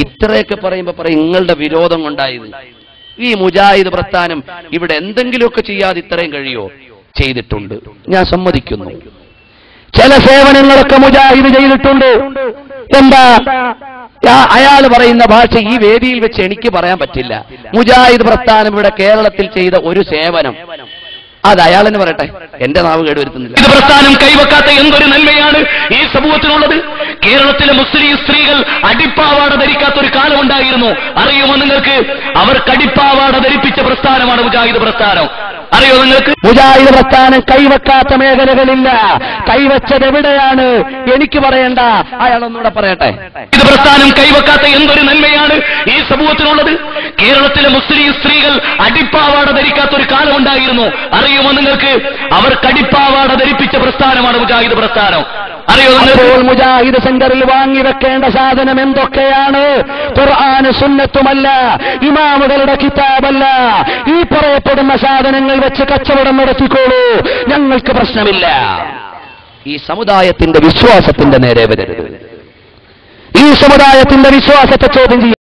ഇത്രയൊക്കെ പറയുമ്പോ പറയും നിങ്ങളുടെ വിരോധം കൊണ്ടായത്. ഈ മുജാഹിദ് പ്രസ്ഥാനം ഇവിടെ എന്തെങ്കിലുമൊക്കെ ചെയ്യാതെ ഇത്രയും കഴിയോ? ചെയ്തിട്ടുണ്ട്, ഞാൻ സമ്മതിക്കുന്നു. ചില സേവനങ്ങളൊക്കെ മുജാഹിദ് ചെയ്തിട്ടുണ്ട്. എന്താ അയാൾ പറയുന്ന ഭാഷ ഈ വേദിയിൽ വെച്ച് എനിക്ക് പറയാൻ പറ്റില്ല. മുജാഹിദ് പ്രസ്ഥാനം ഇവിടെ കേരളത്തിൽ ചെയ്ത ഒരു സേവനം അത് അയാൾ തന്നെ പറയട്ടെ, എന്റെ നാവ് കേടുവരുത്തുന്നില്ല. ഇത് പ്രസ്ഥാനം കൈവെക്കാത്ത എന്തൊരു നന്മയാണ് ഈ സമൂഹത്തിനുള്ളത്. കേരളത്തിലെ മുസ്ലിം സ്ത്രീകൾ അടിപ്പാവാട ധരിക്കാത്ത ഒരു കാലമുണ്ടായിരുന്നു, അറിയുമോ നിങ്ങൾക്ക്? അവർക്ക് അടിപ്പാവാട ധരിപ്പിച്ച പ്രസ്ഥാനമാണ് മുജാഹിദ് പ്രസ്ഥാനം. അറിയോ നിങ്ങൾക്ക്? മുജാഹിദ് പ്രസ്ഥാനം കൈവെക്കാത്ത മേഖലകളില്ല. കൈവച്ചത് എവിടെയാണ് എനിക്ക് പറയണ്ട, അയാളൊന്നുകൂടെ പറയട്ടെ. ഇത് പ്രസ്ഥാനം കൈവെക്കാത്ത എന്തൊരു നന്മയാണ് ഈ സമൂഹത്തിനുള്ളത്. കേരളത്തിലെ മുസ്ലിം സ്ത്രീകൾ അടിപ്പാവാട ധരിക്കാത്ത ഒരു കാലമുണ്ടായിരുന്നു, അറിയുമോ നിങ്ങൾക്ക്? അവർക്ക് അടിപ്പാവാട ധരിപ്പിച്ച പ്രസ്ഥാനമാണ് മുജാഹിദ് പ്രസ്ഥാനം. അറിയോ നിങ്ങൾക്ക്? മുജാഹിദ് സെന്ററിൽ വാങ്ങിവെക്കേണ്ട സാധനം എന്തൊക്കെയാണ്? ഖുർആൻ സുന്നത്തുമല്ല, ഇമാമുകളുടെ കിതാബല്ല. ഈ പറയപ്പെടുന്ന സാധനങ്ങൾ വെച്ച് കച്ചവടം നടത്തിക്കോളൂ, ഞങ്ങൾക്ക് പ്രശ്നമില്ല. ഈ സമുദായത്തിന്റെ വിശ്വാസത്തിന്റെ നേരെ വരരുത്. ഈ സമുദായത്തിന്റെ വിശ്വാസത്തെ ചോദ്യം ചെയ്യും.